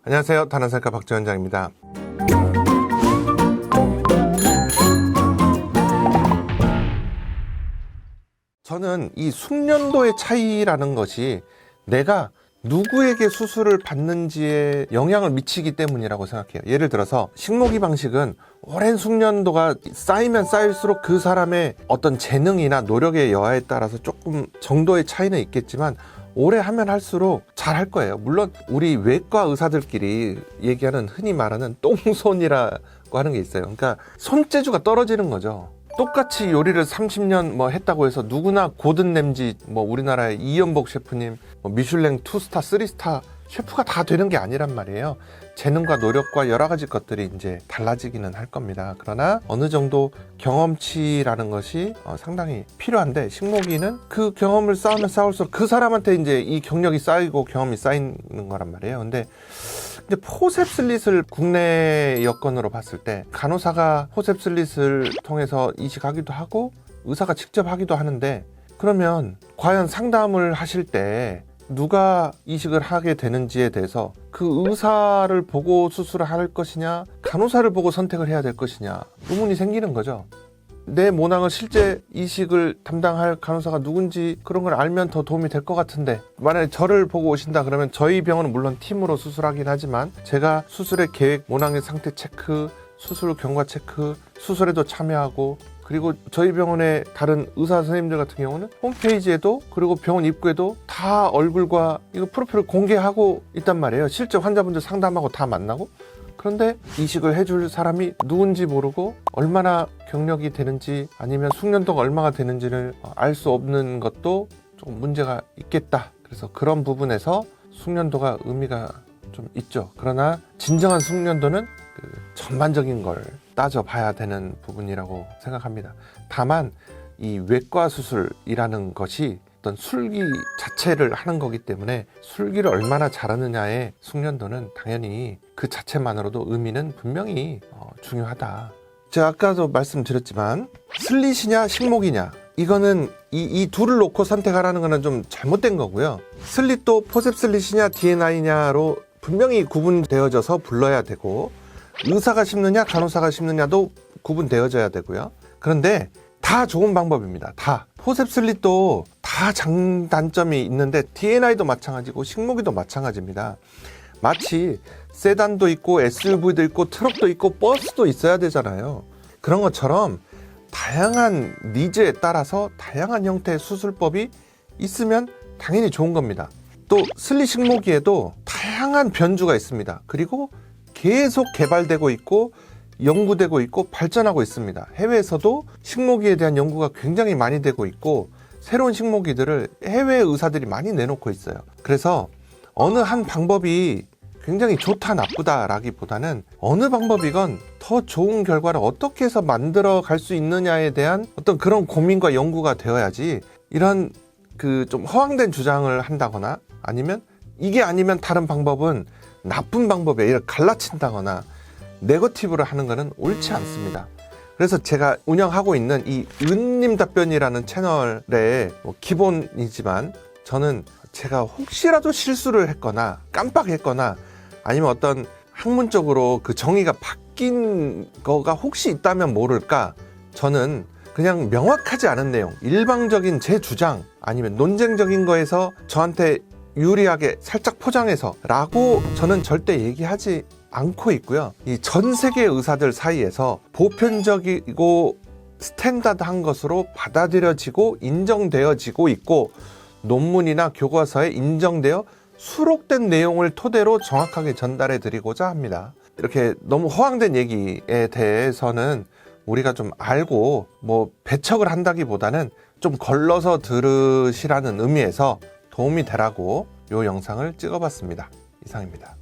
안녕하세요. 단원생과 박지원장입니다. 저는 이 숙련도의 차이라는 것이 내가 누구에게 수술을 받는지에 영향을 미치기 때문이라고 생각해요. 예를 들어서 식모기 방식은 오랜 숙련도가 쌓이면 쌓일수록 그 사람의 어떤 재능이나 노력의 여하에 따라서 조금 정도의 차이는 있겠지만 오래 하면 할수록 잘 할 거예요. 물론 우리 외과 의사들끼리 얘기하는 흔히 말하는 똥손이라고 하는 게 있어요. 그러니까 손재주가 떨어지는 거죠. 똑같이 요리를 30년 했다고 해서 누구나 고든 램지 우리나라의 이연복 셰프님 미슐랭 2스타, 3스타 셰프가 다 되는 게 아니란 말이에요. 재능과 노력과 여러 가지 것들이 이제 달라지기는 할 겁니다. 그러나 어느 정도 경험치라는 것이 상당히 필요한데, 식모기는 그 경험을 쌓으면 쌓을수록 그 사람한테 이제 이 경력이 쌓이고 경험이 쌓이는 거란 말이에요. 근데 포셉 슬릿을 국내 여건으로 봤을 때 간호사가 포셉 슬릿을 통해서 이식하기도 하고 의사가 직접 하기도 하는데, 그러면 과연 상담을 하실 때 누가 이식을 하게 되는지에 대해서 그 의사를 보고 수술을 할 것이냐, 간호사를 보고 선택을 해야 될 것이냐 의문이 생기는 거죠. 내 모낭을 실제 이식을 담당할 간호사가 누군지 그런 걸 알면 더 도움이 될 것 같은데, 만약에 저를 보고 오신다 그러면 저희 병원은 물론 팀으로 수술하긴 하지만 제가 수술의 계획, 모낭의 상태 체크, 수술 경과 체크, 수술에도 참여하고, 그리고 저희 병원의 다른 의사 선생님들 같은 경우는 홈페이지에도 그리고 병원 입구에도 다 얼굴과 이거 프로필을 공개하고 있단 말이에요. 실제 환자분들 상담하고 다 만나고. 그런데 이식을 해줄 사람이 누군지 모르고 얼마나 경력이 되는지 아니면 숙련도가 얼마나 되는지를 알 수 없는 것도 좀 문제가 있겠다. 그래서 그런 부분에서 숙련도가 의미가 좀 있죠. 그러나 진정한 숙련도는 그 전반적인 걸 따져봐야 되는 부분이라고 생각합니다. 다만 이 외과 수술이라는 것이 어떤 술기 자체를 하는 거기 때문에 술기를 얼마나 잘하느냐의 숙련도는 당연히 그 자체만으로도 의미는 분명히 중요하다. 제가 아까도 말씀드렸지만 슬릿이냐 식목이냐, 이거는 이 둘을 놓고 선택하라는 거는 좀 잘못된 거고요. 슬릿도 포셉 슬릿이냐 DNI냐로 분명히 구분되어져서 불러야 되고, 의사가 심느냐 간호사가 심느냐도 구분되어져야 되고요. 그런데 다 좋은 방법입니다. 다. 포셉 슬릿도 다 장단점이 있는데 DNI도 마찬가지고 식모기도 마찬가지입니다. 마치 세단도 있고 SUV도 있고 트럭도 있고 버스도 있어야 되잖아요. 그런 것처럼 다양한 니즈에 따라서 다양한 형태의 수술법이 있으면 당연히 좋은 겁니다. 또 슬릿 식모기에도 다양한 변주가 있습니다. 그리고 계속 개발되고 있고 연구되고 있고 발전하고 있습니다. 해외에서도 식모기에 대한 연구가 굉장히 많이 되고 있고 새로운 식모기들을 해외 의사들이 많이 내놓고 있어요. 그래서 어느 한 방법이 굉장히 좋다 나쁘다 라기보다는 어느 방법이건 더 좋은 결과를 어떻게 해서 만들어 갈 수 있느냐에 대한 어떤 그런 고민과 연구가 되어야지, 이런 그 좀 허황된 주장을 한다거나 아니면 이게 아니면 다른 방법은 나쁜 방법이야 이렇게 갈라친다거나 네거티브를 하는 것은 옳지 않습니다. 그래서 제가 운영하고 있는 이 은님 답변이라는 채널의 기본이지만, 저는 제가 혹시라도 실수를 했거나 깜빡했거나 아니면 어떤 학문적으로 그 정의가 바뀐 거가 혹시 있다면 모를까, 저는 그냥 명확하지 않은 내용, 일방적인 제 주장 아니면 논쟁적인 거에서 저한테 유리하게 살짝 포장해서 라고 저는 절대 얘기하지 않고 있고요. 이 전 세계 의사들 사이에서 보편적이고 스탠다드한 것으로 받아들여지고 인정되어지고 있고, 논문이나 교과서에 인정되어 수록된 내용을 토대로 정확하게 전달해 드리고자 합니다. 이렇게 너무 허황된 얘기에 대해서는 우리가 좀 알고 배척을 한다기보다는 좀 걸러서 들으시라는 의미에서 도움이 되라고 이 영상을 찍어봤습니다. 이상입니다.